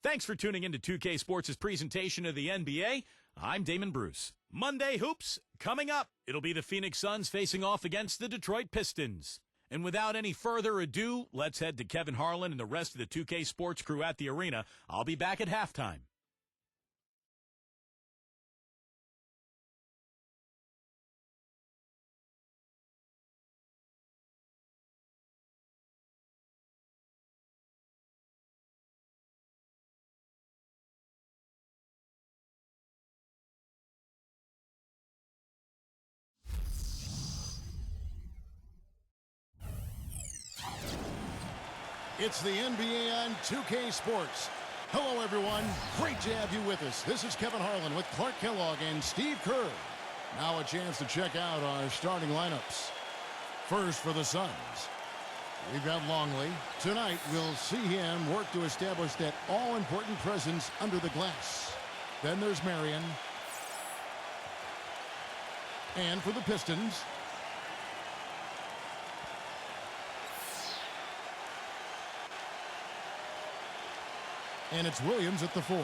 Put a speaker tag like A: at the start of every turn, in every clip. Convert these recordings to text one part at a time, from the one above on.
A: Thanks for tuning in to 2K Sports' presentation of the NBA. I'm Damon Bruce. Monday Hoops, coming up. It'll be the Phoenix Suns facing off against the Detroit Pistons. And without any further ado, let's head to Kevin Harlan and the rest of the 2K Sports crew at the arena. I'll be back at halftime.
B: It's the NBA on 2K Sports. Hello, everyone. Great to have you with us. This is Kevin Harlan with Clark Kellogg and Steve Kerr. Now a chance to check out our starting lineups. First for the Suns, we've got Longley. Tonight, we'll see him work to establish that all-important presence under the glass. Then there's Marion. And for the Pistons, and it's Williams at the 4.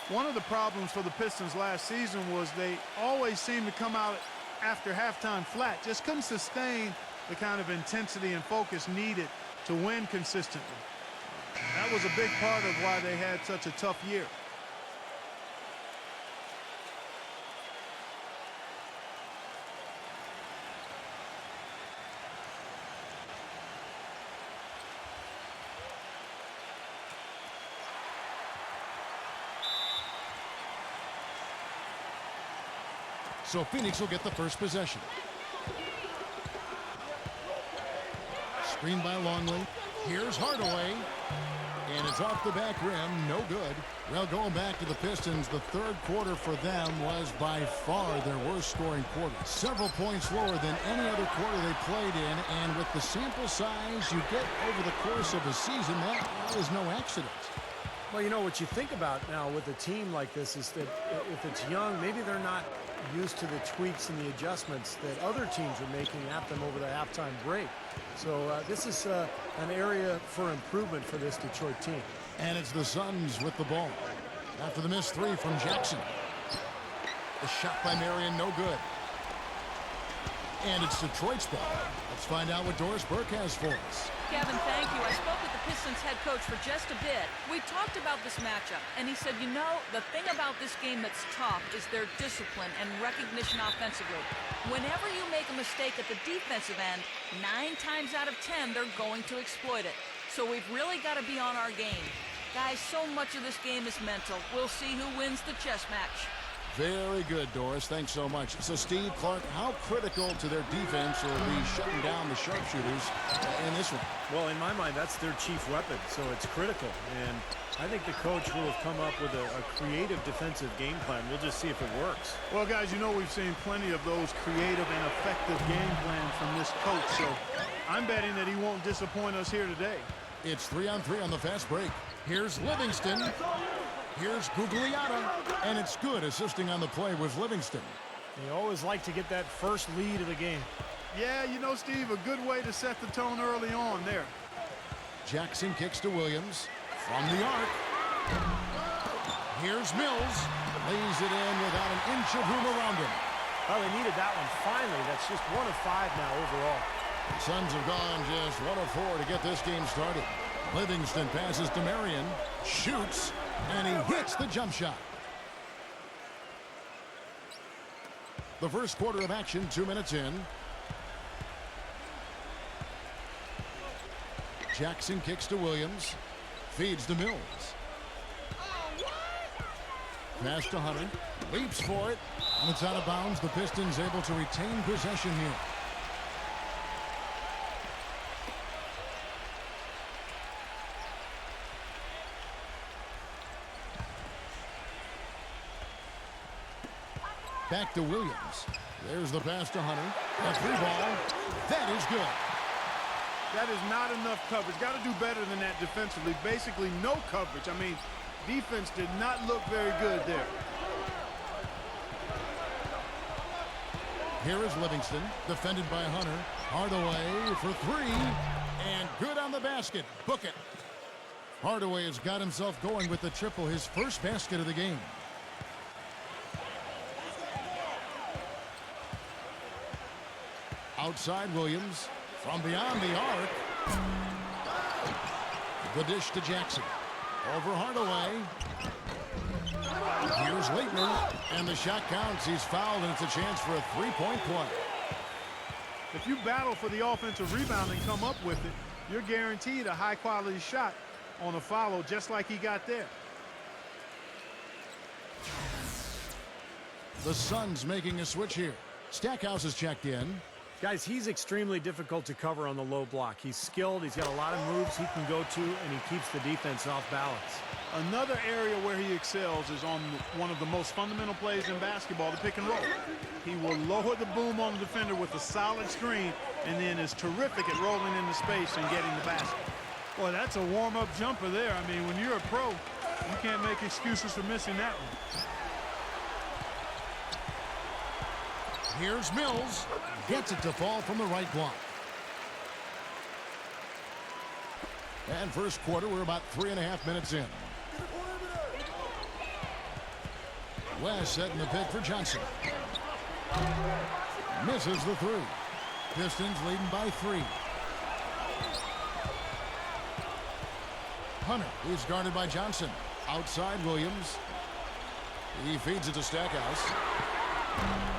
C: One of the problems for the Pistons last season was they always seemed to come out after halftime flat. Just couldn't sustain the kind of intensity and focus needed to win consistently. That was a big part of why they had such a tough year.
B: So Phoenix will get the first possession. Screen by Longley. Here's Hardaway. And it's off the back rim. No good. Well, going back to the Pistons, the third quarter for them was by far their worst scoring quarter. Several points lower than any other quarter they played in. And with the sample size you get over the course of a season, that is no accident.
D: Well, you know, what you think about now with a team like this is that if it's young, maybe they're not used to the tweaks and the adjustments that other teams are making at them over the halftime break. So this is an area for improvement for this Detroit team.
B: And it's the Suns with the ball. After the missed three from Jackson. The shot by Marion, no good. And it's Detroit's ball. Let's find out what Doris Burke has for us.
E: Kevin, thank you. I spoke with the Pistons head coach for just a bit. We talked about this matchup, and he said, you know, the thing about this game that's tough is their discipline and recognition offensively. Whenever you make a mistake at the defensive end, 9 times out of 10, they're going to exploit it. So we've really got to be on our game. Guys, so much of this game is mental. We'll see who wins the chess match.
B: Very good, Doris. Thanks so much. So, Steve, Clark, how critical to their defense will be shutting down the sharpshooters in this one?
D: Well, in my mind, that's their chief weapon, so it's critical. And I think the coach will have come up with a creative defensive game plan. We'll just see if it works.
C: Well, guys, you know we've seen plenty of those creative and effective game plans from this coach, so I'm betting that he won't disappoint us here today.
B: It's 3-on-3 on the fast break. Here's Livingston. Here's Gugliotta, and it's good assisting on the play with Livingston.
D: You always like to get that first lead of the game.
C: Yeah, you know, Steve, a good way to set the tone early on there.
B: Jackson kicks to Williams from the arc. Here's Mills. Lays it in without an inch of room around him.
D: Well, they needed that one finally. That's just 1 of 5 now overall.
B: The Suns have gone just 1 of 4 to get this game started. Livingston passes to Marion, shoots, and he hits the jump shot. The first quarter of action, 2 minutes in. Jackson kicks to Williams, feeds to Mills. Pass to Hunter, leaps for it, and it's out of bounds. The Pistons able to retain possession here. Back to Williams. There's the pass to Hunter. A 3-ball. That is good.
C: That is not enough coverage. Got to do better than that defensively. Basically no coverage. I mean, defense did not look very good there.
B: Here is Livingston, defended by Hunter. Hardaway for 3, and good on the basket. Book it. Hardaway has got himself going with the triple, his first basket of the game. Outside Williams. From beyond the arc. The dish to Jackson. Over Hardaway. Here's Leitner. And the shot counts. He's fouled, and it's a chance for a three-point play.
C: If you battle for the offensive rebound and come up with it, you're guaranteed a high-quality shot on a follow, just like he got there.
B: The Suns making a switch here. Stackhouse is checked in.
D: Guys, he's extremely difficult to cover on the low block. He's skilled, he's got a lot of moves he can go to, and he keeps the defense off balance.
C: Another area where he excels is on one of the most fundamental plays in basketball, the pick and roll. He will lower the boom on the defender with a solid screen, and then is terrific at rolling into space and getting the basket. Boy, that's a warm-up jumper there. I mean, when you're a pro, you can't make excuses for missing that one.
B: Here's Mills. Gets it to fall from the right block. And first quarter, we're about 3.5 minutes in. West setting the pick for Johnson. Misses the three. Pistons leading by 3. Hunter is guarded by Johnson. Outside Williams. He feeds it to Stackhouse.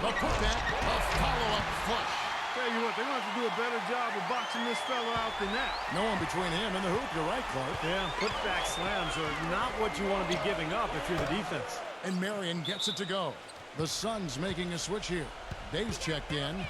B: The putback, a follow-up flush.
C: Tell you what, they're going to have to do a better job of boxing this fella out than that.
B: No one between him and the hoop. You're right, Clark.
D: Yeah, putback slams are not what you want to be giving up if you're the defense.
B: And Marion gets it to go. The Suns making a switch here. Dave's checked in.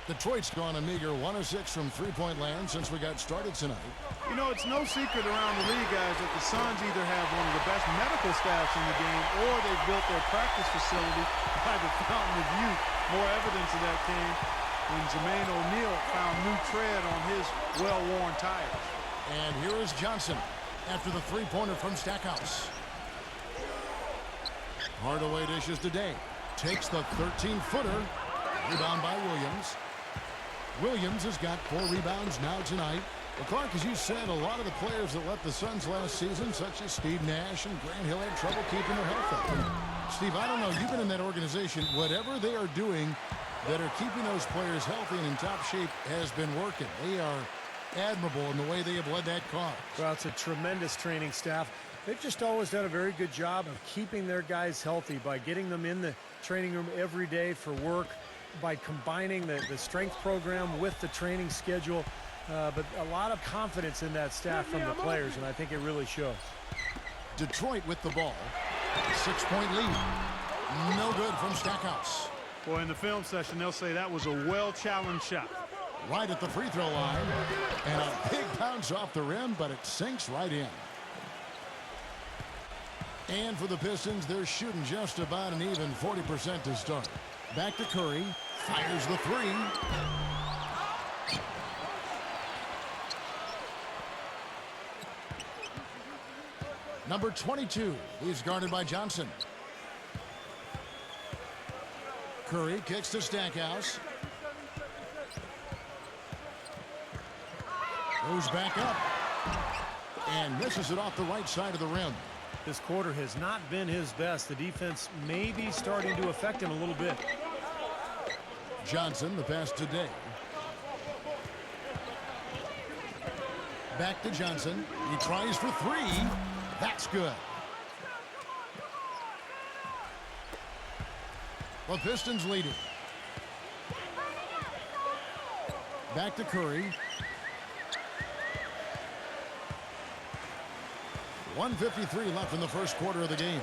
B: Detroit's gone a meager 1 of 6 from three-point land since we got started tonight.
C: You know, it's no secret around the league, guys, that the Suns either have one of the best medical staffs in the game or they've built their practice facility by the fountain of youth. More evidence of that came when Jermaine O'Neal found new tread on his well-worn tires.
B: And here is Johnson after the three-pointer from Stackhouse. Hardaway dishes to Day. Takes the 13-footer. Rebound by Williams. Williams has got 4 rebounds now tonight. Well, Clark, as you said, a lot of the players that left the Suns last season, such as Steve Nash and Grant Hill, had trouble keeping their health up. And Steve, I don't know, you've been in that organization. Whatever they are doing that are keeping those players healthy and in top shape has been working. They are admirable in the way they have led that cause.
D: Well, it's a tremendous training staff. They've just always done a very good job of keeping their guys healthy by getting them in the training room every day for work, by combining the strength program with the training schedule, but a lot of confidence in that staff from the players, and I think it really shows.
B: Detroit with the ball. 6-point lead. No good from Stackhouse.
C: Boy, in the film session, they'll say that was a well-challenged shot.
B: Right at the free throw line. And a big bounce off the rim, but it sinks right in. And for the Pistons, they're shooting just about an even 40% to start. Back to Curry. Fires the three. Number 22. He's guarded by Johnson. Curry kicks to Stackhouse. Goes back up. And misses it off the right side of the rim.
D: This quarter has not been his best. The defense may be starting to affect him a little bit.
B: Johnson, the pass today. Back to Johnson. He tries for 3. That's good. The Pistons leading. Back to Curry. 1:53 left in the first quarter of the game.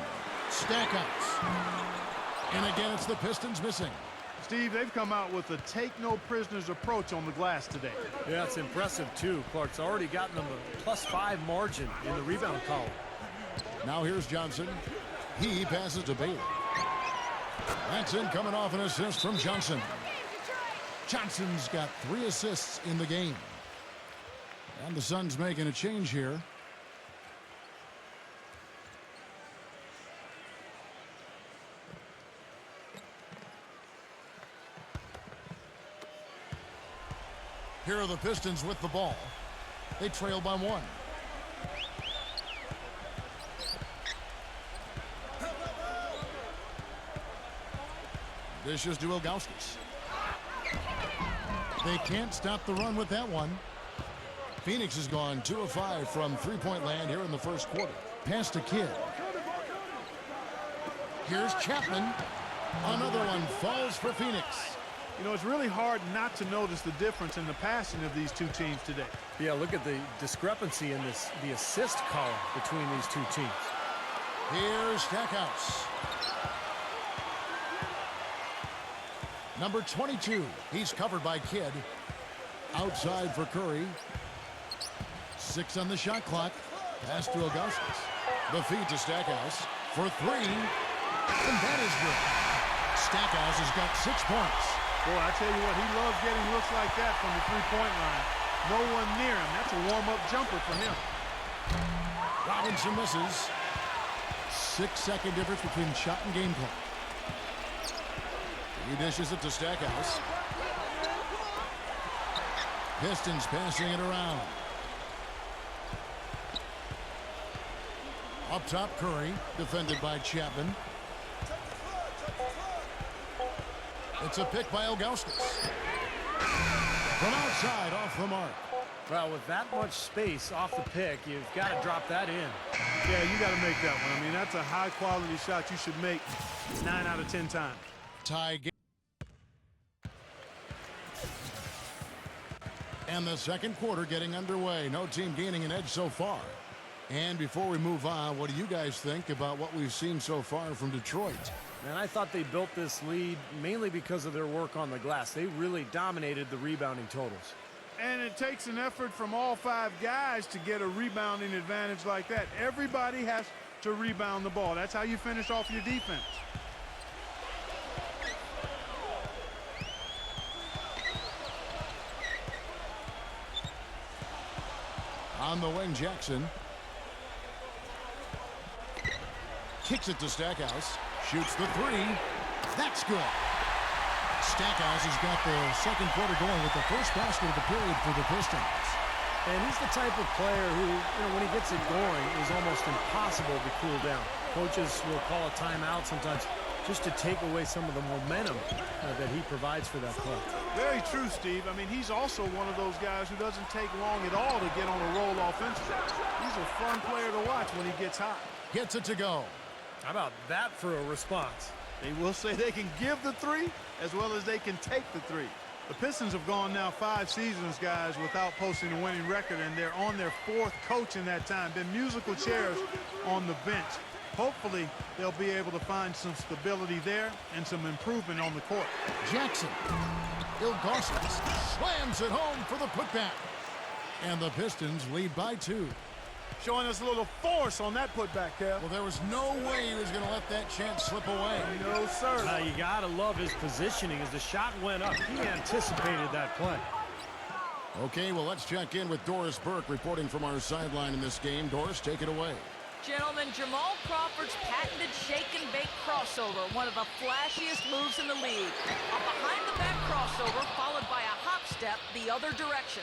B: Stackhouse. And again, it's the Pistons missing.
C: Steve, they've come out with a take-no-prisoners approach on the glass today.
D: Yeah, it's impressive, too. Clark's already gotten them a +5 margin in the rebound column.
B: Now here's Johnson. He passes to Bailey. That's in, coming off an assist from Johnson. Johnson's got 3 assists in the game. And the Suns making a change here. Here are the Pistons with the ball. They trail by 1. Dishes to Ilgauskas. They can't stop the run with that one. Phoenix has gone 2 of 5 from three-point land here in the first quarter. Pass to Kidd. Here's Chapman. Another one falls for Phoenix.
C: You know, it's really hard not to notice the difference in the passing of these two teams today.
D: Yeah, look at the discrepancy in the assist column between these two teams.
B: Here's Stackhouse. Number 22. He's covered by Kidd. Outside for Curry. 6 on the shot clock. Pass to Augustus. The feed to Stackhouse for 3. And that is good. Stackhouse has got 6 points.
C: Boy, I tell you what, he loves getting looks like that from the three-point line. No one near him. That's a warm-up jumper for him.
B: Robinson misses. 6-second difference between shot and game clock. He dishes it to Stackhouse. Pistons passing it around. Up top, Curry, defended by Chapman. It's a pick by Ilgauskas. From outside, off the mark.
D: Well, with that much space off the pick, you've got to drop that in.
C: Yeah, you got to make that one. I mean, that's a high-quality shot you should make 9 out of 10 times.
B: Tie game. And the second quarter getting underway. No team gaining an edge so far. And before we move on, what do you guys think about what we've seen so far from Detroit?
D: Man, I thought they built this lead mainly because of their work on the glass. They really dominated the rebounding totals.
C: And it takes an effort from all 5 guys to get a rebounding advantage like that. Everybody has to rebound the ball. That's how you finish off your defense.
B: On the wing, Jackson. Kicks it to Stackhouse. Shoots the 3. That's good. Stackhouse has got the second quarter going with the first basket of the period for the Pistons.
D: And he's the type of player who, when he gets it going, is almost impossible to cool down. Coaches will call a timeout sometimes just to take away some of the momentum that he provides for that play.
C: Very true, Steve. I mean, he's also one of those guys who doesn't take long at all to get on a roll offensively. He's a fun player to watch when he gets hot.
B: Gets it to go.
D: How about that for a response?
C: They will say they can give the 3 as well as they can take the 3. The Pistons have gone now 5 seasons, guys, without posting a winning record, and they're on their 4th coach in that time. Been musical chairs on the bench. Hopefully, they'll be able to find some stability there and some improvement on the court.
B: Jackson. Ilgauskas slams it home for the putback. And the Pistons lead by 2.
C: Showing us a little force on that putback, Kev.
B: Well, there was no way he was going to let that chance slip away.
C: No, sir.
D: You got to love his positioning. As the shot went up, he anticipated that play.
B: Okay, well, let's check in with Doris Burke reporting from our sideline in this game. Doris, take it away.
E: Gentlemen, Jamal Crawford's patented shake-and-bake crossover, one of the flashiest moves in the league. A behind-the-back crossover followed by a hop step the other direction.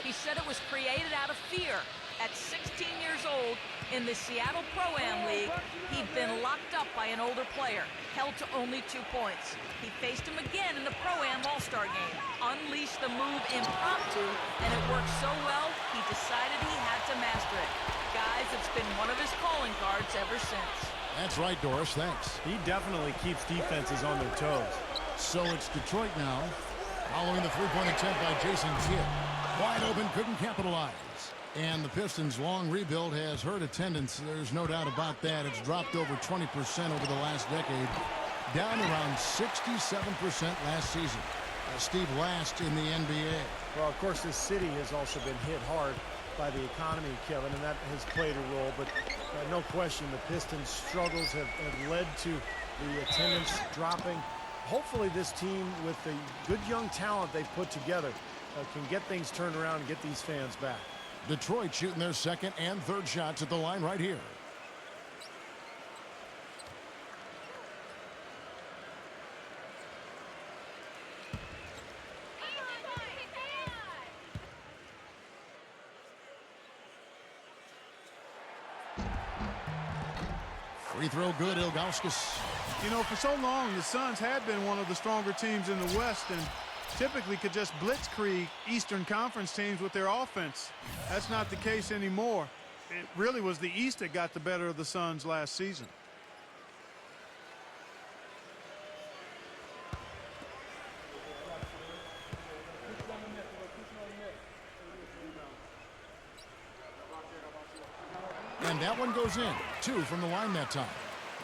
E: He said it was created out of fear. At 16 years old, in the Seattle Pro-Am League, he'd been locked up by an older player, held to only 2 points. He faced him again in the Pro-Am All-Star game, unleashed the move impromptu, and it worked so well, he decided he had to master it. Guys, it's been one of his calling cards ever since.
B: That's right, Doris. Thanks.
D: He definitely keeps defenses on their toes.
B: So it's Detroit now, following the three-point attempt by Jason Kidd. Wide open, couldn't capitalize. And the Pistons' long rebuild has hurt attendance. There's no doubt about that. It's dropped over 20% over the last decade, down around 67% last season. Steve, last in the NBA.
D: Well, of course, this city has also been hit hard by the economy, Kevin, and that has played a role. But no question, the Pistons' struggles have led to the attendance dropping. Hopefully this team, with the good young talent they've put together, can get things turned around and get these fans back.
B: Detroit shooting their second and third shots at the line right here. Free throw good, Ilgauskas.
C: You know, for so long, the Suns had been one of the stronger teams in the West and typically could just blitzkrieg Eastern Conference teams with their offense. That's not the case anymore. It really was the East that got the better of the Suns last season.
B: And that one goes in. 2 from the line that time.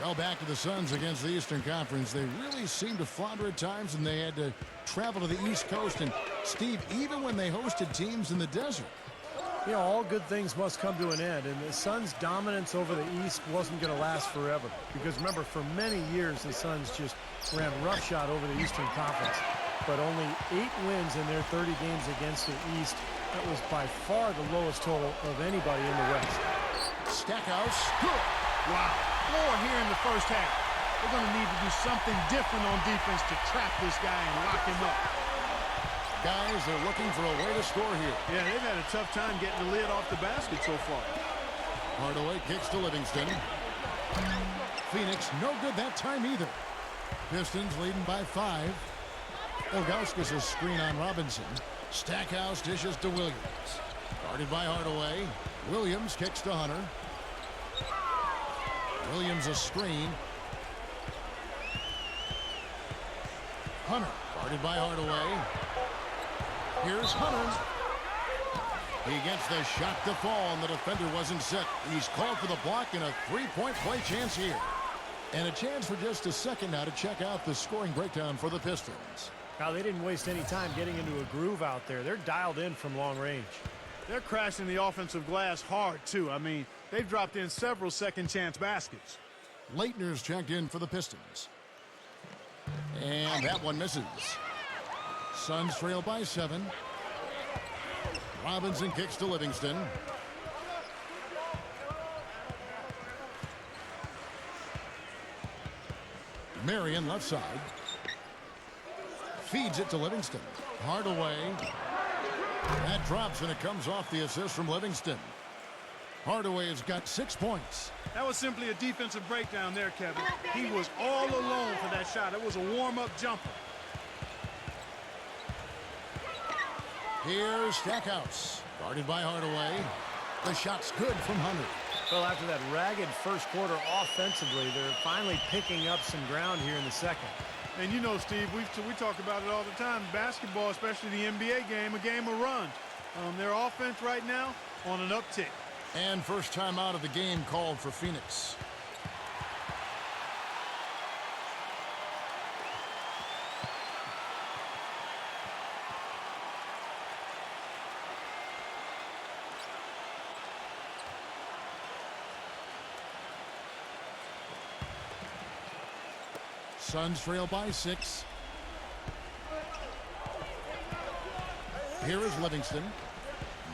B: Well, back to the Suns against the Eastern Conference. They really seemed to flounder at times, and they had to travel to the East Coast. And, Steve, even when they hosted teams in the desert.
D: You know, all good things must come to an end, and the Suns' dominance over the East wasn't going to last forever. Because, remember, for many years, the Suns just ran roughshod over the Eastern Conference. But only 8 wins in their 30 games against the East. That was by far the lowest total of anybody in the West.
B: Stackhouse, good.
C: Wow. Floor here in the first half. They're going to need to do something different on defense to trap this guy and lock him up.
B: Guys, they're looking for a way to score here.
C: Yeah, they've had a tough time getting the lid off the basket so far.
B: Hardaway kicks to Livingston. Phoenix, no good that time either. Pistons leading by 5. Ilgauskas' screen on Robinson. Stackhouse dishes to Williams. Guarded by Hardaway. Williams kicks to Hunter. Williams a screen. Hunter guarded by Hardaway. Here's Hunter. He gets the shot to fall, and the defender wasn't set. He's called for the block and a 3-point play chance here. And a chance for just a second now to check out the scoring breakdown for the Pistons.
D: Now, they didn't waste any time getting into a groove out there. They're dialed in from long range.
C: They're crashing the offensive glass hard, too. I mean, they've dropped in several second-chance baskets.
B: Leitner's checked in for the Pistons. And that one misses. Suns trail by 7. Robinson kicks to Livingston. Marion left side. Feeds it to Livingston. Hardaway. That drops, and it comes off the assist from Livingston. Hardaway has got 6 points.
C: That was simply a defensive breakdown there, Kevin. He was all alone for that shot. It was a warm-up jumper.
B: Here's Stackhouse. Guarded by Hardaway. The shot's good from Hunter.
D: Well, after that ragged first quarter offensively, they're finally picking up some ground here in the second.
C: And you know, Steve, we talk about it all the time. Basketball, especially the NBA game, a game of runs. Their offense right now on an uptick.
B: And first time out of the game called for Phoenix. Suns trail by 6. Here is Livingston.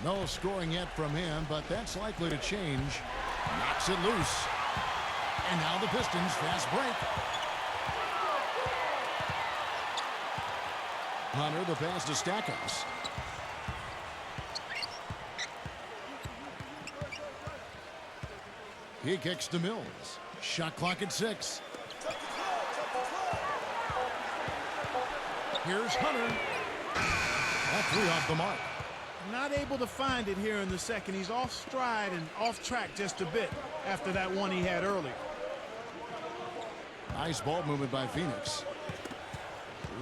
B: No scoring yet from him, but that's likely to change. Knocks it loose. And now the Pistons fast break. Hunter, the pass to Stackhouse. He kicks to Mills. Shot clock at 6. Here's Hunter. That 3 off the mark.
C: Not able to find it here in the second. He's off stride and off track just a bit after that one he had earlier.
B: Nice ball movement by Phoenix.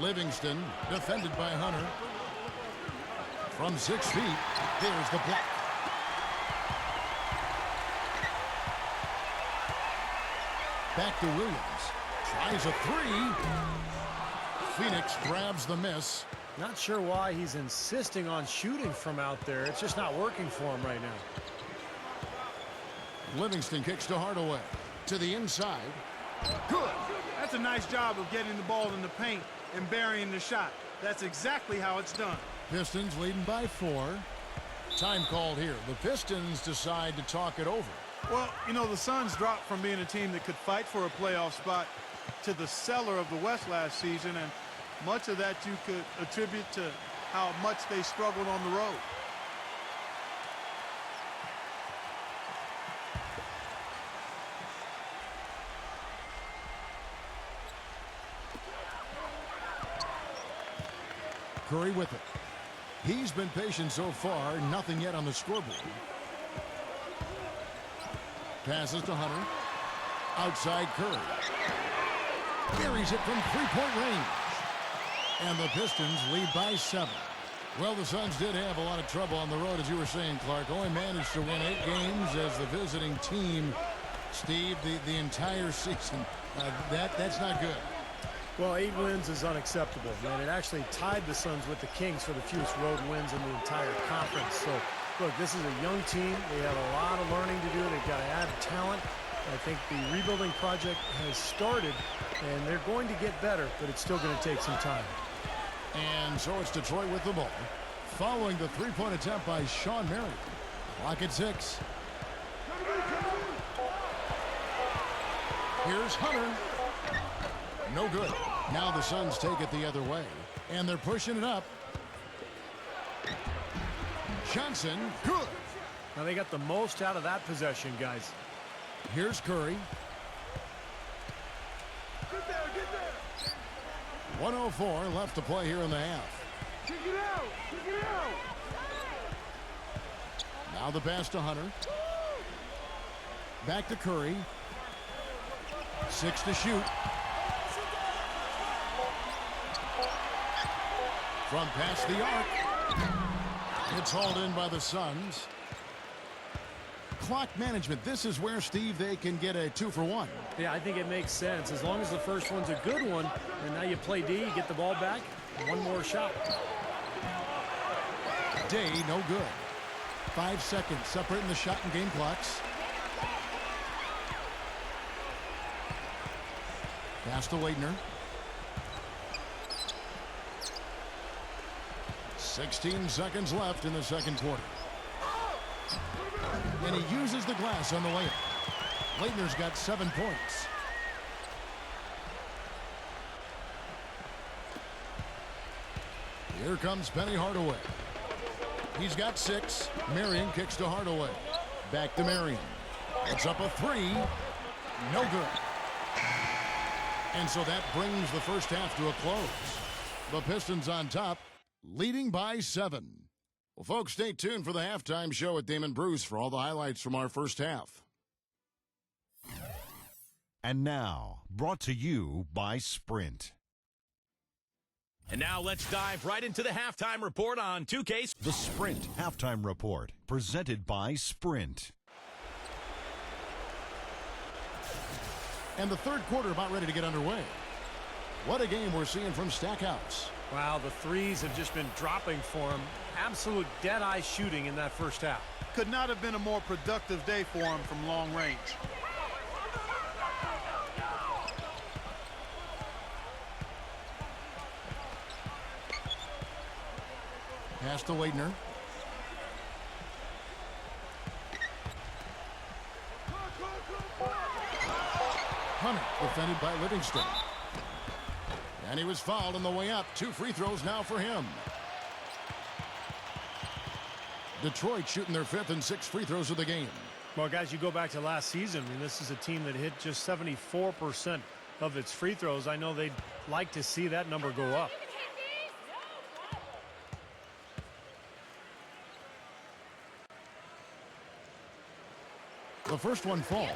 B: Livingston defended by Hunter. From 6 feet, there's the block. Back to Williams. Tries a 3. Phoenix grabs the miss.
D: Not sure why he's insisting on shooting from out there. It's just not working for him right now.
B: Livingston kicks to Hardaway. To the inside.
C: Good. That's a nice job of getting the ball in the paint and burying the shot. That's exactly how it's done.
B: Pistons leading by 4. Time called here. The Pistons decide to talk it over.
C: Well, you know, the Suns dropped from being a team that could fight for a playoff spot to the cellar of the West last season, and much of that you could attribute to how much they struggled on the road.
B: Curry with it. He's been patient so far. Nothing yet on the scoreboard. Passes to Hunter. Outside Curry. Buries it from three-point range. And the Pistons lead by 7. Well, the Suns did have a lot of trouble on the road, as you were saying, Clark. Only managed to win 8 games as the visiting team. Steve, the entire season. That's not good.
D: Well, 8 wins is unacceptable, man. It actually tied the Suns with the Kings for the fewest road wins in the entire conference. So, look, this is a young team. They have a lot of learning to do. They've got to add talent. I think the rebuilding project has started, and they're going to get better, but it's still going to take some time.
B: And so it's Detroit with the ball. Following the three-point attempt by Sean Marion. Clock at 6. Here's Hunter. No good. Now the Suns take it the other way. And they're pushing it up. Johnson, good.
D: Now they got the most out of that possession, guys.
B: Here's Curry. 1:04 left to play here in the half.
C: Kick it out! Kick it out!
B: Now the pass to Hunter. Back to Curry. 6 to shoot. From past the arc. It's hauled in by the Suns. Clock management. This is where, Steve, they can get a 2-for-1.
D: Yeah, I think it makes sense. As long as the first one's a good one, and now you play D, you get the ball back, one more shot.
B: Day, no good. 5 seconds separating the shot and game clocks. Pass to Waitner. 16 seconds left in the second quarter. And he uses the glass on the layup. Waitner's got 7 points. Here comes Penny Hardaway. He's got 6. Marion kicks to Hardaway. Back to Marion. It's up a 3. No good. And so that brings the first half to a close. The Pistons on top, leading by 7. Well, folks, stay tuned for the halftime show with Damon Bruce for all the highlights from our first half.
F: And now, brought to you by Sprint.
A: And now let's dive right into the halftime report on 2K.
F: The Sprint Halftime Report, presented by Sprint.
B: And the third quarter about ready to get underway. What a game we're seeing from Stackhouse.
D: Wow, the threes have just been dropping for him. Absolute dead-eye shooting in that first half.
C: Could not have been a more productive day for him from long range.
B: Pass to Waitner. Hunter defended by Livingston. And he was fouled on the way up. 2 free throws now for him. Detroit shooting their 5th and 6th free throws of the game.
D: Well, guys, you go back to last season, and this is a team that hit just 74% of its free throws. I know they'd like to see that number go up.
B: The first one falls.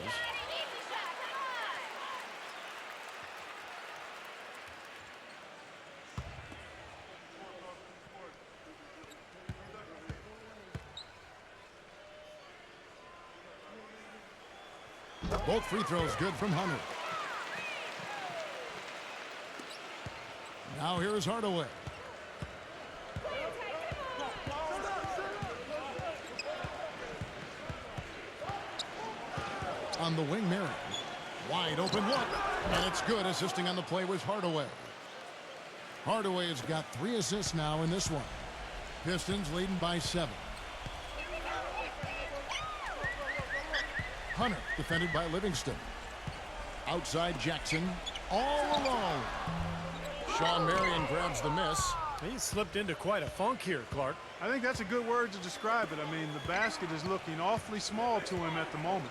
B: Both free throws good from Hunter. Now here's Hardaway. On the wing, Marion. Wide open look. And it's good. Assisting on the play was Hardaway. Hardaway has got 3 assists now in this one. Pistons leading by 7. Hunter defended by Livingston. Outside Jackson. All alone. Sean Marion grabs the miss.
D: He slipped into quite a funk here, Clark.
C: I think that's a good word to describe it. I mean, the basket is looking awfully small to him at the moment.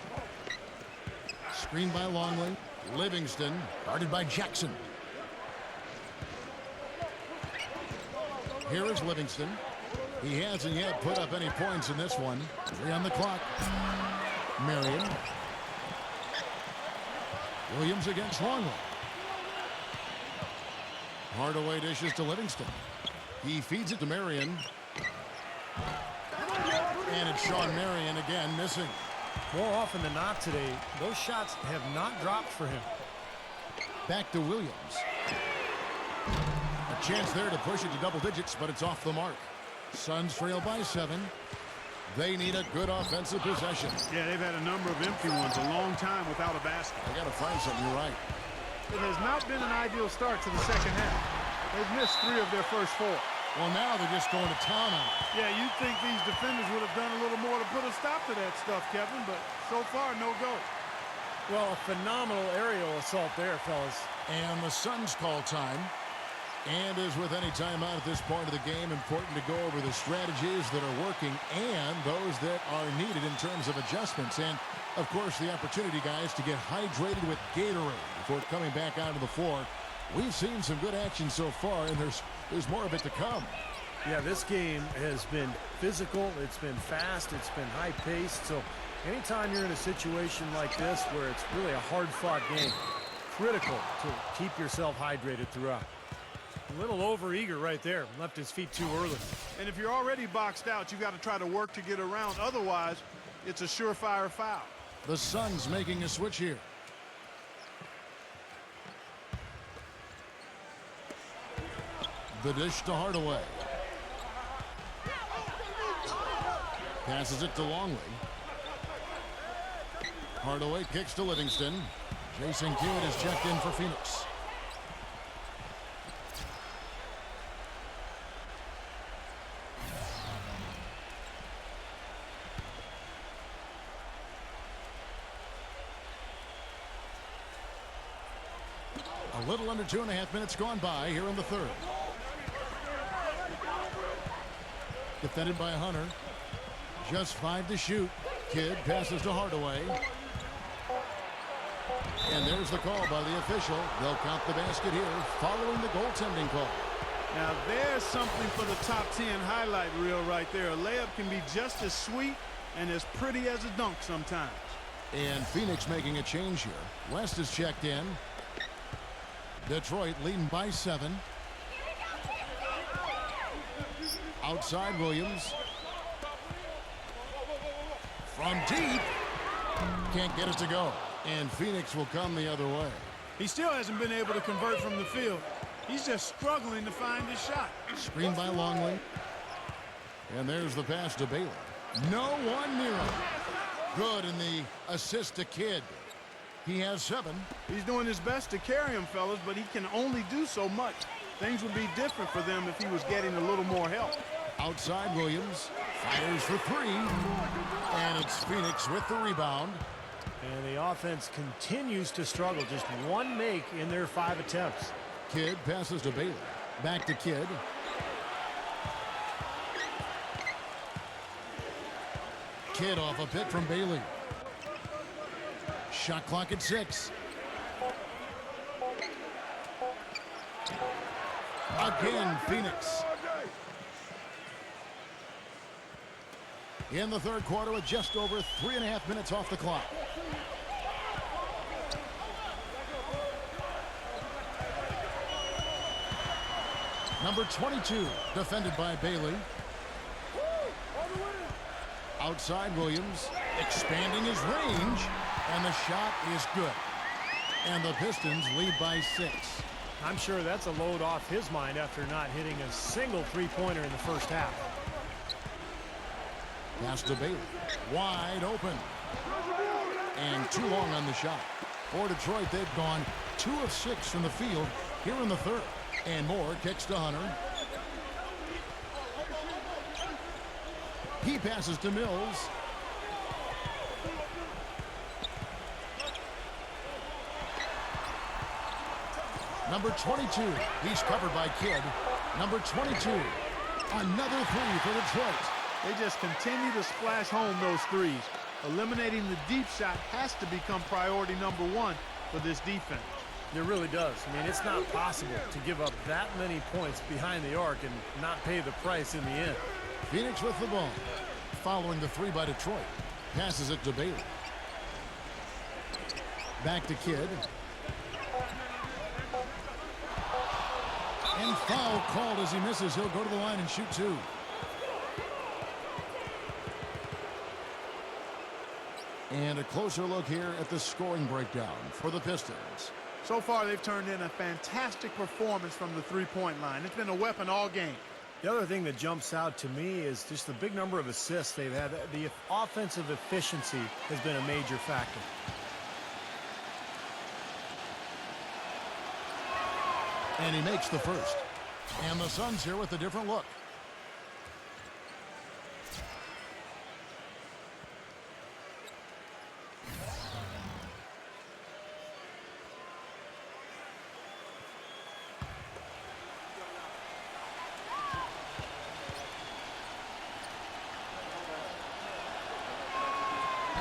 B: Screened by Longley. Livingston guarded by Jackson. Here is Livingston. He hasn't yet put up any points in this one. 3 on the clock. Marion. Williams against Longley. Hardaway dishes to Livingston. He feeds it to Marion. And it's Sean Marion again missing.
D: More often than not today, those shots have not dropped for him.
B: Back to Williams. A chance there to push it to double digits, but it's off the mark. Suns trail by 7. They need a good offensive possession.
C: Yeah, they've had a number of empty ones, a long time without a basket.
B: I got to find something. You're right.
C: It has not been an ideal start to the second half. They've missed 3 of their first 4.
B: Well, now they're just going to town on it.
C: Yeah, you'd think these defenders would have done a little more to put a stop to that stuff, Kevin, but so far, no go.
D: Well, a phenomenal aerial assault there, fellas.
B: And the Suns call time. And as with any timeout at this point of the game, important to go over the strategies that are working and those that are needed in terms of adjustments. And, of course, the opportunity, guys, to get hydrated with Gatorade before coming back onto the floor. We've seen some good action so far, and there's more of it to come.
D: Yeah, this game has been physical. It's been fast. It's been high-paced. So anytime you're in a situation like this where it's really a hard-fought game, critical to keep yourself hydrated throughout. A little over-eager right there. Left his feet too early.
C: And if you're already boxed out, you got to try to work to get around. Otherwise, it's a surefire foul.
B: The Suns making a switch here. The dish to Hardaway. Passes it to Longley. Hardaway kicks to Livingston. Jason Kidd is checked in for Phoenix. A little under 2.5 minutes gone by here in the third. Defended by Hunter. Just 5 to shoot. Kidd passes to Hardaway. And there's the call by the official. They'll count the basket here following the goaltending call.
C: Now there's something for the top 10 highlight reel right there. A layup can be just as sweet and as pretty as a dunk sometimes.
B: And Phoenix making a change here. West is checked in. Detroit leading by 7. Outside Williams. From deep. Can't get it to go. And Phoenix will come the other way.
C: He still hasn't been able to convert from the field. He's just struggling to find his shot.
B: Screen by Longley. And there's the pass to Bailey. No one near him. Good in the assist to Kidd. He has 7.
C: He's doing his best to carry him, fellas, but he can only do so much. Things would be different for them if he was getting a little more help.
B: Outside Williams. Fires for 3. And it's Phoenix with the rebound.
D: And the offense continues to struggle. Just 1 make in their 5 attempts.
B: Kidd passes to Bailey. Back to Kidd. Kidd off a pick from Bailey. Shot clock at 6. Again, Phoenix. In the third quarter with just over 3.5 minutes off the clock. Number 22, defended by Bailey. Outside Williams, expanding his range, and the shot is good. And the Pistons lead by 6.
D: I'm sure that's a load off his mind after not hitting a single three-pointer in the first half.
B: Pass to Bailey. Wide open. And too long on the shot. For Detroit, they've gone 2 of 6 from the field here in the third. And Moore kicks to Hunter. He passes to Mills. Number 22. He's covered by Kidd. Number 22. Another 3 for Detroit.
C: They just continue to splash home those threes. Eliminating the deep shot has to become priority number 1 for this defense.
D: It really does. I mean, it's not possible to give up that many points behind the arc and not pay the price in the end.
B: Phoenix with the ball. Following the three by Detroit. Passes it to Bailey. Back to Kidd. And foul called as he misses. He'll go to the line and shoot two. And a closer look here at the scoring breakdown for the Pistons.
C: So far, they've turned in a fantastic performance from the three-point line. It's been a weapon all game.
D: The other thing that jumps out to me is just the big number of assists they've had. The offensive efficiency has been a major factor.
B: And he makes the first. And the Suns here with a different look.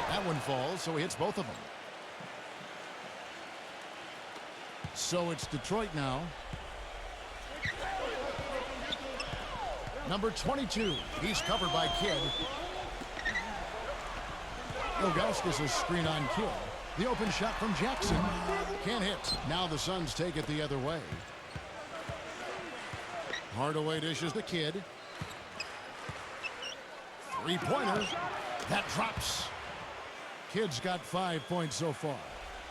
B: That one falls, so he hits both of them. So it's Detroit now. Number 22. He's covered by Kidd. Ilgauskas a screen on Kidd. The open shot from Jackson. Can't hit. Now the Suns take it the other way. Hardaway dishes to Kidd. Three-pointer. That drops. Kidd's got 5 points so far.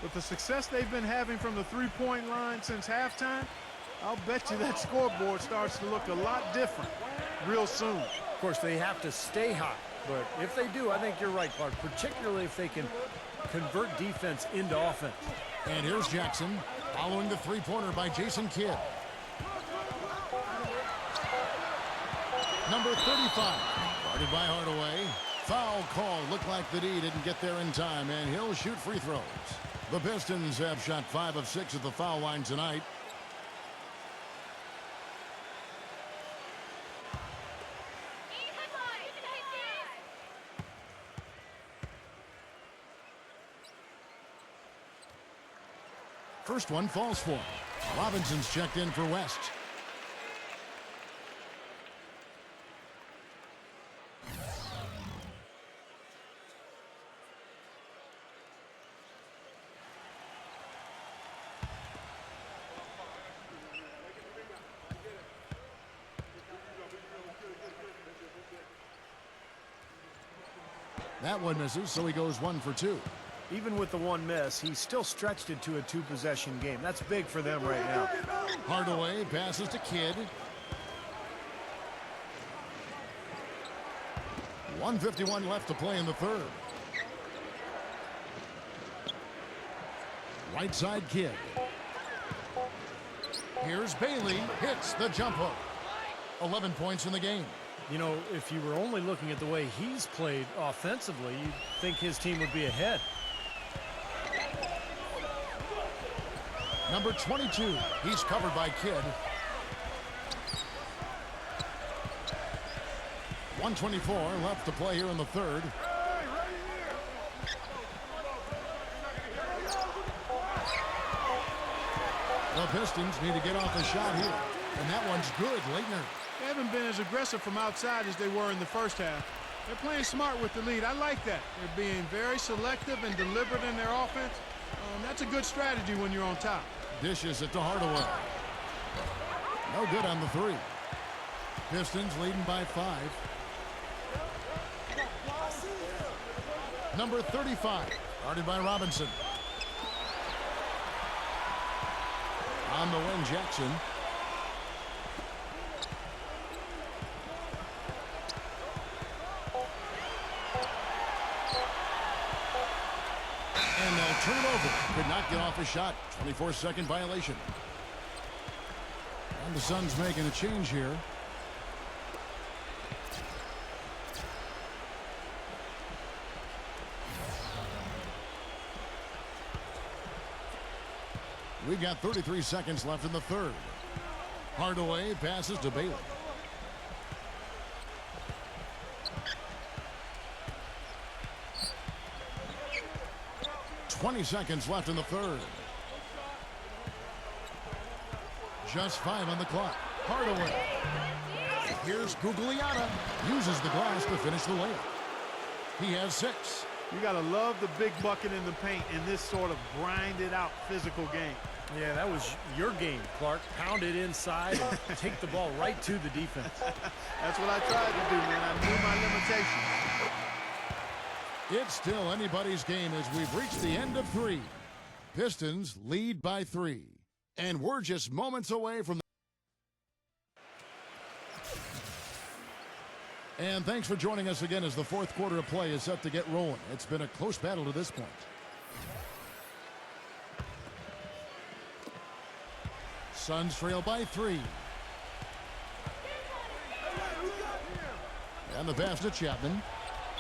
C: With the success they've been having from the three-point line since halftime, I'll bet you that scoreboard starts to look a lot different real soon.
D: Of course, they have to stay hot, but if they do, I think you're right, Clark, particularly if they can convert defense into offense.
B: And here's Jackson following the three-pointer by Jason Kidd. Number 35, guarded by Hardaway. Foul call. Looked like the D didn't get there in time, and he'll shoot free throws. The Pistons have shot 5 of 6 at the foul line tonight. First one falls for him. Robinson's checked in for West. That one misses, so he goes 1 for 2.
D: Even with the one miss, he's still stretched it to a two-possession game. That's big for them right now.
B: Hardaway passes to Kidd. 1:51 left to play in the third. Right side Kidd. Here's Bailey. Hits the jump hook. 11 points in the game.
D: You know, if you were only looking at the way he's played offensively, you'd think his team would be ahead.
B: Number 22. He's covered by Kidd. 1:24 left to play here in the third. The Pistons need to get off a shot here. And that one's good. Leitner.
C: They haven't been as aggressive from outside as they were in the first half. They're playing smart with the lead. I like that. They're being very selective and deliberate in their offense. That's a good strategy when you're on top.
B: Dishes it to Hardaway. No good on the three. Pistons leading by 5. Number 35, guarded by Robinson. On the wing, Jackson. And they'll turn it over. Could not get off a shot. 24-second violation. And the Suns making a change here. We've got 33 seconds left in the third. Hardaway passes to Bailey. .20 seconds left in the third. Just 5 on the clock. Hardaway. Here's Gugliana. Uses the glass to finish the layup. He has 6.
C: You got to love the big bucket in the paint in this sort of grinded out physical game.
D: Yeah, that was your game, Clark. Pound it inside and take the ball right to the defense.
C: That's what I tried to do, man. I knew my limitations.
B: It's still anybody's game as we've reached the end of 3. Pistons lead by 3. And we're just moments away from And thanks for joining us again as the fourth quarter of play is set to get rolling. It's been a close battle to this point. Suns trail by 3. And the pass to Chapman.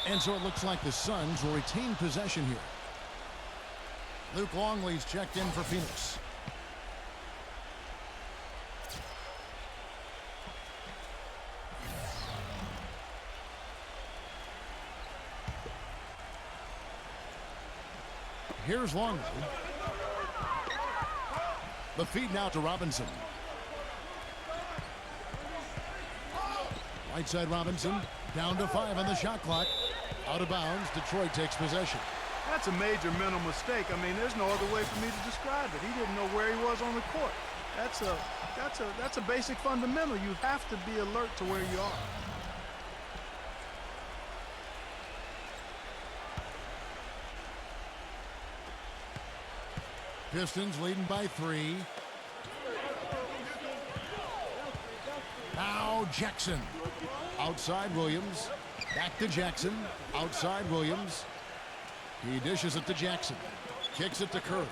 B: And so it looks like the Suns will retain possession here. Luke Longley's checked in for Phoenix. Here's Longley. The feed now to Robinson. Right side Robinson. Down to 5 on the shot clock. Out of bounds. Detroit takes possession.
C: That's a major mental mistake. I mean, there's no other way for me to describe it. He didn't know where he was on the court. That's a basic fundamental. You have to be alert to where you are.
B: Pistons leading by 3. Now Jackson. Outside Williams. Back to Jackson. Outside Williams. He dishes it to Jackson. Kicks it to Curry.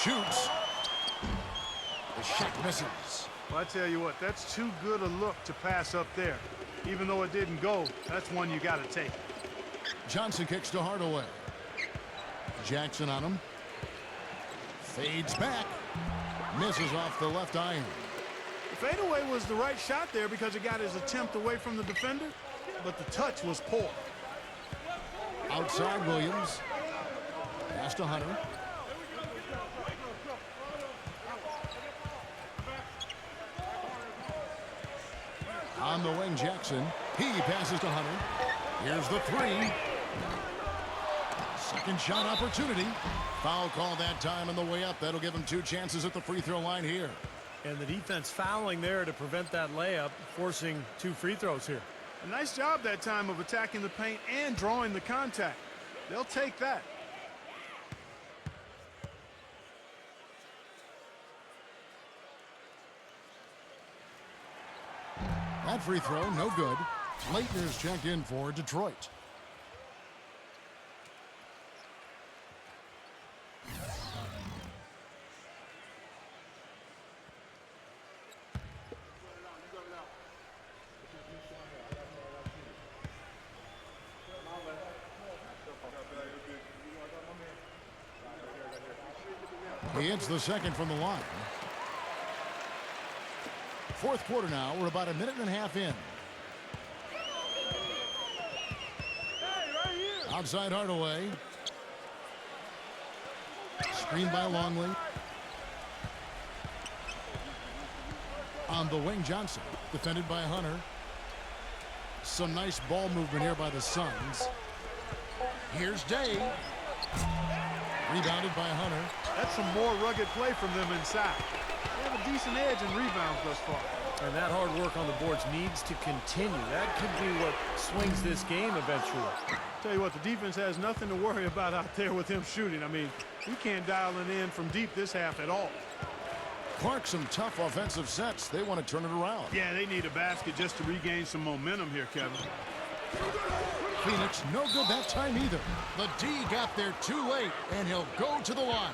B: Shoots. The shot misses.
C: Well, I tell you what, that's too good a look to pass up there. Even though it didn't go, that's one you got to take.
B: Johnson kicks to Hardaway. Jackson on him. Fades back. Misses off the left iron.
C: The fadeaway was the right shot there because it got his attempt away from the defender, but the touch was poor.
B: Outside Williams. Pass to Hunter. On the wing, Jackson. He passes to Hunter. Here's the 3. Second shot opportunity. Foul call that time on the way up. That'll give him 2 chances at the free throw line here.
D: And the defense fouling there to prevent that layup, forcing 2 free throws here.
C: A nice job that time of attacking the paint and drawing the contact. They'll take that.
B: That free throw, no good. Leitner's checked in for Detroit. He hits the second from the line. Fourth quarter now. We're about a minute and a half in. Outside Hardaway. Screen by Longley. On the wing, Johnson. Defended by Hunter. Some nice ball movement here by the Suns. Here's Day. Rebounded by Hunter.
C: That's some more rugged play from them inside. They have a decent edge in rebounds thus far.
D: And that hard work on the boards needs to continue. That could be what swings this game eventually.
C: Tell you what, the defense has nothing to worry about out there with him shooting. I mean, he can't dial it in from deep this half at all.
B: Clark, some tough offensive sets. They want to turn it around.
C: Yeah, they need a basket just to regain some momentum here, Kevin.
B: Phoenix, no good that time either. The D got there too late, and he'll go to the line.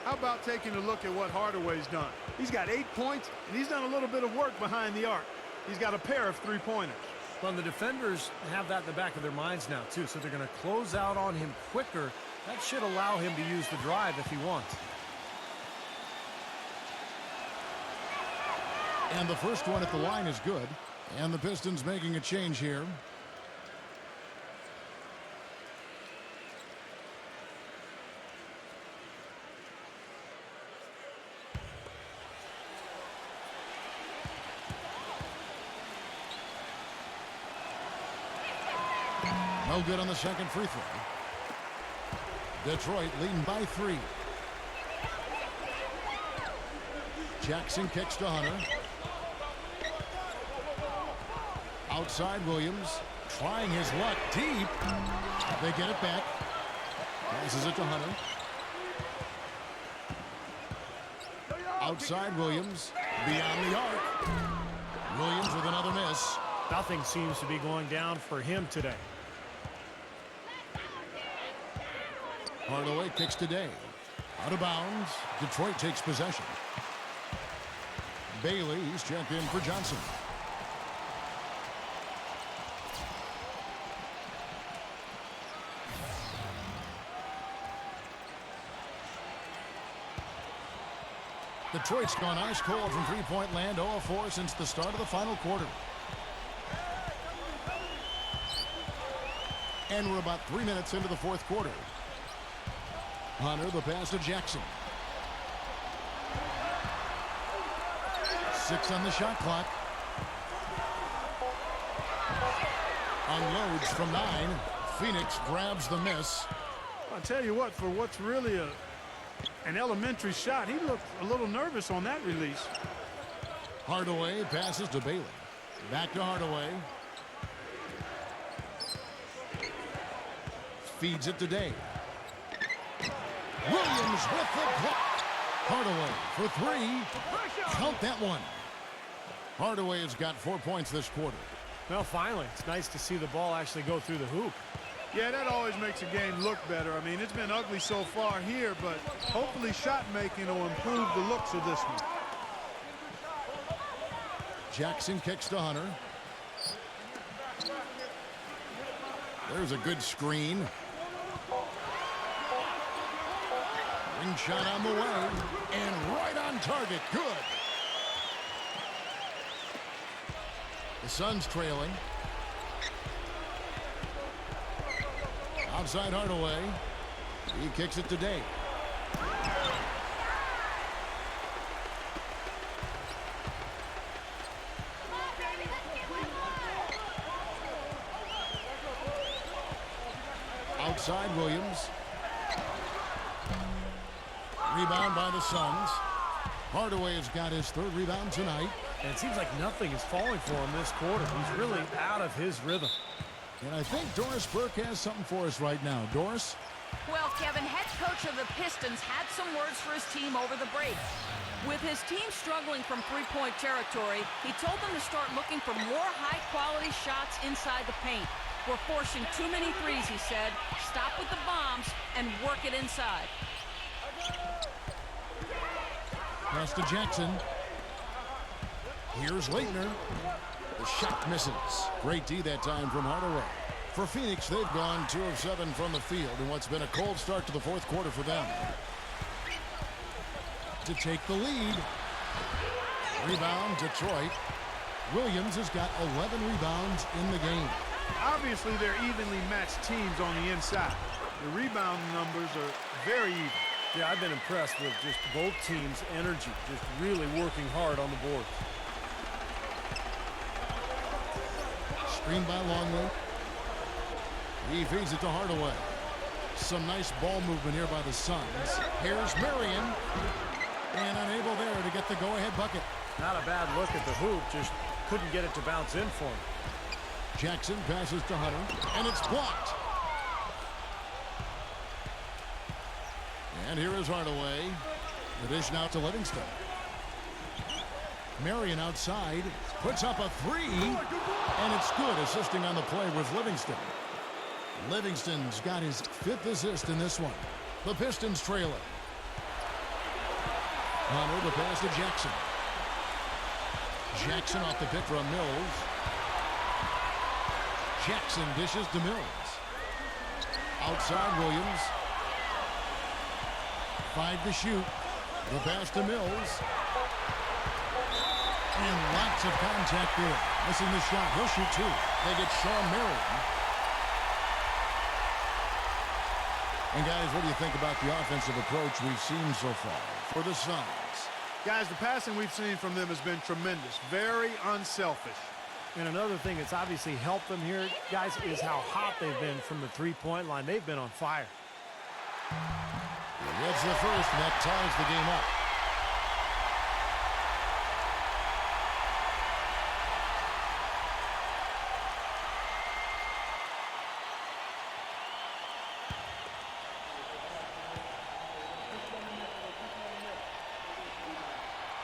C: How about taking a look at what Hardaway's done? He's got 8 points, and he's done a little bit of work behind the arc. He's got a pair of 3-pointers.
D: Well, the defenders have that in the back of their minds now, too, so they're going to close out on him quicker. That should allow him to use the drive if he wants.
B: And the first one at the line is good. And the Pistons making a change here. No good on the second free throw. Detroit leading by 3. Jackson kicks to Hunter. Outside Williams, trying his luck deep. They get it back. Passes it to Hunter. Outside Williams, beyond the arc. Williams with another miss.
D: Nothing seems to be going down for him today.
B: Hardaway kicks today. Out of bounds. Detroit takes possession. Bailey, he's checked in for Johnson. Detroit's gone ice cold from three-point land, 0 of 4 since the start of the final quarter. And we're about 3 minutes into the fourth quarter. Hunter, the pass to Jackson. 6 on the shot clock. Unloads from 9. Phoenix grabs the miss.
C: I'll tell you what, for what's really an elementary shot, he looked a little nervous on that release.
B: Hardaway passes to Bailey. Back to Hardaway. Feeds it to Day. Williams with the block. Hardaway for 3. Count that one. Hardaway has got 4 points this quarter.
D: Well, finally, it's nice to see the ball actually go through the hoop.
C: Yeah, that always makes a game look better. I mean, it's been ugly so far here, but hopefully shot making will improve the looks of this one.
B: Jackson kicks to Hunter. There's a good screen. Ring shot on the way, and right on target. Good. The Suns trailing. Outside Hardaway. He kicks it to Day. Outside Williams. Rebound by the Suns. Hardaway has got his 3rd rebound tonight.
D: And it seems like nothing is falling for him this quarter. He's really out of his rhythm.
B: And I think Doris Burke has something for us right now. Doris?
E: Well, Kevin, head coach of the Pistons had some words for his team over the break. With his team struggling from three-point territory, he told them to start looking for more high-quality shots inside the paint. We're forcing too many threes, he said. Stop with the bombs and work it inside.
B: Pass to Jackson. Here's Leitner. The shot misses. Great D that time from Hardaway. For Phoenix, they've gone 2 of 7 from the field in what's been a cold start to the fourth quarter for them. To take the lead. Rebound, Detroit. Williams has got 11 rebounds in the game.
C: Obviously, they're evenly matched teams on the inside. The rebound numbers are very even.
D: Yeah, I've been impressed with just both teams' energy, just really working hard on the board.
B: Screen by Longley. He feeds it to Hardaway. Some nice ball movement here by the Suns. Here's Marion. And unable there to get the go-ahead bucket.
D: Not a bad look at the hoop, just couldn't get it to bounce in for him.
B: Jackson passes to Hunter, and it's blocked. And here is Hardaway. The dish now to Livingston. Marion outside, puts up a 3, and it's good, assisting on the play with Livingston. Livingston's got his 5th assist in this one. The Pistons trail it. Hunter, the pass to Jackson. Jackson off the pick from Mills. Jackson dishes to Mills. Outside Williams. 5 to shoot. The pass to Mills. And lots of contact there. Missing the shot. He'll shoot 2. They get Sean Marion. And guys, what do you think about the offensive approach we've seen so far for the Suns?
C: Guys, the passing we've seen from them has been tremendous. Very unselfish.
D: And another thing that's obviously helped them here, guys, is how hot they've been from the three-point line. They've been on fire.
B: He gets the first, and that ties the game up.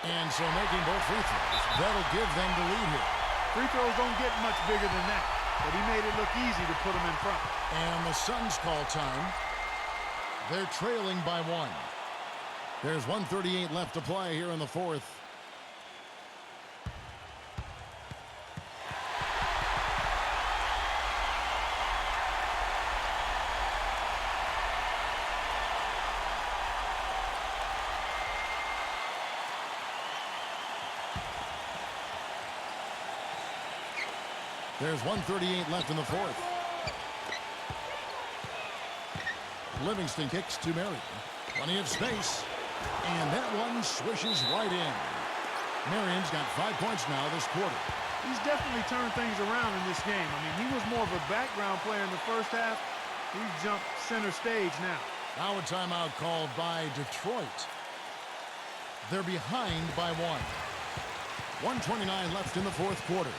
B: And so making both free throws, that'll give them the lead here.
C: Free throws don't get much bigger than that, but he made it look easy to put them in front.
B: And the Suns call time. They're trailing by 1. There's 1:38 left to play here in the fourth. There's 1:38 left in the fourth. Livingston kicks to Marion. Plenty of space. And that one swishes right in. Marion's got 5 points now this quarter.
C: He's definitely turned things around in this game. I mean, he was more of a background player in the first half. He's jumped center stage now.
B: Now a timeout called by Detroit. They're behind by 1. 1:29 left in the fourth quarter.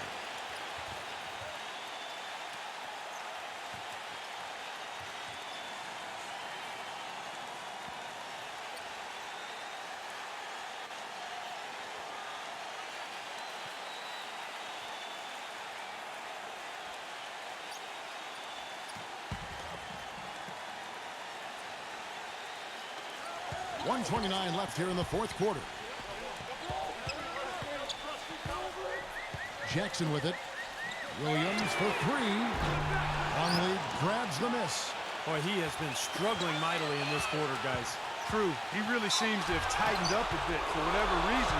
B: .29 left here in the fourth quarter. Jackson with it. Williams for 3. Longley grabs the miss.
D: Boy, he has been struggling mightily in this quarter, guys.
C: True. He really seems to have tightened up a bit for whatever reason.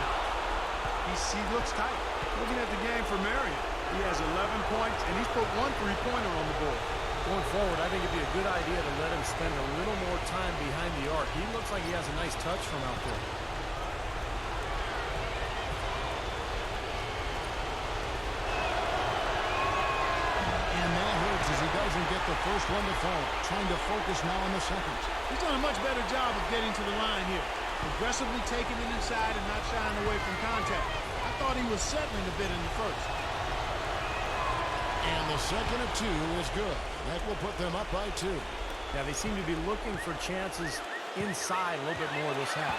C: He looks tight. Looking at the game for Marion, he has 11 points, and he's put 1 3-pointer on the board.
D: Going forward, I think it'd be a good idea to let him spend a little more time behind the arc. He looks like he has a nice touch from out there.
B: And that hurts as he doesn't get the first one to fall. Trying to focus now on the second.
C: He's done a much better job of getting to the line here. Aggressively taking it inside and not shying away from contact. I thought he was settling a bit in the first.
B: And the second of 2 is good. That will put them up by 2.
D: Yeah, they seem to be looking for chances inside a little bit more this half.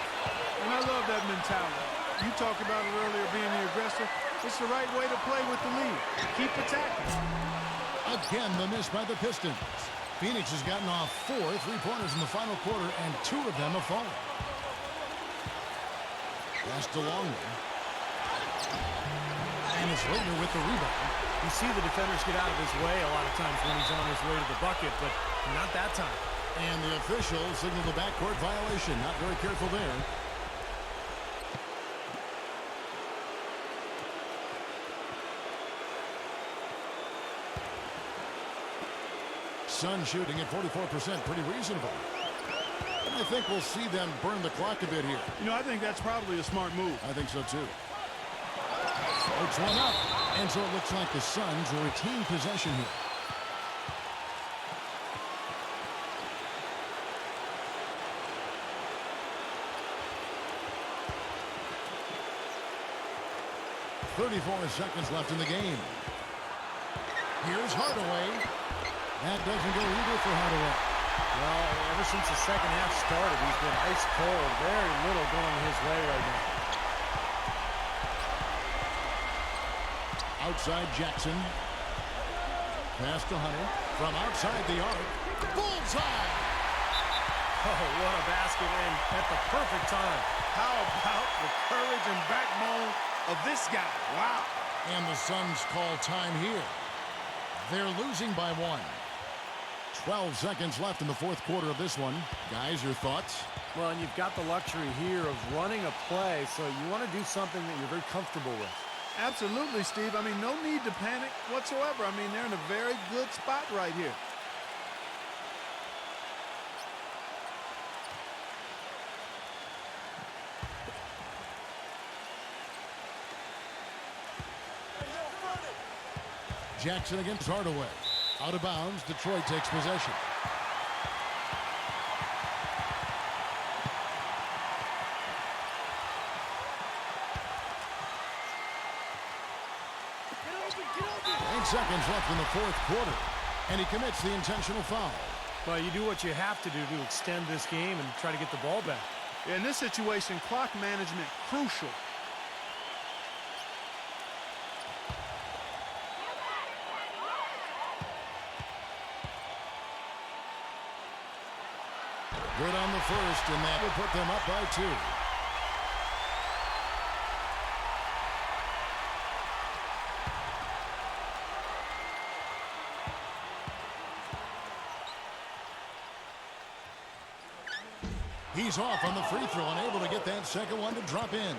C: And I love that mentality. You talked about it earlier, being the aggressor. It's the right way to play with the lead. Keep attacking.
B: Again, the miss by the Pistons. Phoenix has gotten off 4 3-pointers in the final quarter, and 2 of them have fallen. Pass to Longley. And it's Laettner with the rebound.
D: You see the defenders get out of his way a lot of times when he's on his way to the bucket, but not that time.
B: And the official signaled the backcourt violation. Not very careful there. Suns shooting at 44%, pretty reasonable. And I think we'll see them burn the clock a bit here.
C: You know, I think that's probably a smart move.
B: I think so, too. It's one up. And so it looks like the Suns will retain possession here. .34 seconds left in the game. Here's Hardaway. That doesn't go either for Hardaway.
D: Well, ever since the second half started, he's been ice cold. Very little going his way right now.
B: Outside Jackson. Pass to Hunter. From outside the arc. Bullseye!
D: Oh, what a basket, and at the perfect time.
C: How about the courage and backbone of this guy? Wow.
B: And the Suns call time here. They're losing by 1. 12 seconds left in the fourth quarter of this one. Guys, your thoughts?
D: Well, and you've got the luxury here of running a play, so you want to do something that you're very comfortable with.
C: Absolutely, Steve. I mean, no need to panic whatsoever. I mean, they're in a very good spot right here.
B: Jackson against Hardaway. Out of bounds, Detroit takes possession. Seconds left in the fourth quarter, and he commits the intentional foul.
D: Well, you do what you have to do to extend this game and try to get the ball back.
C: In this situation, clock management crucial.
B: Good on the first, and that will put them up by 2. He's off on the free throw, unable to get that second one to drop in.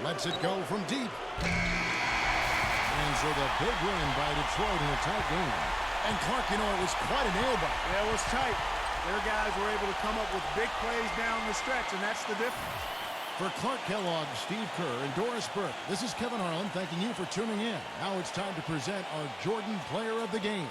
B: Lets it go from deep. And so the big win by Detroit in a tight game. And Clark, you know, it was quite a nail-biter.
C: Yeah, it was tight. Their guys were able to come up with big plays down the stretch, and that's the difference.
B: For Clark Kellogg, Steve Kerr, and Doris Burke, this is Kevin Harlan thanking you for tuning in. Now it's time to present our Jordan Player of the Game.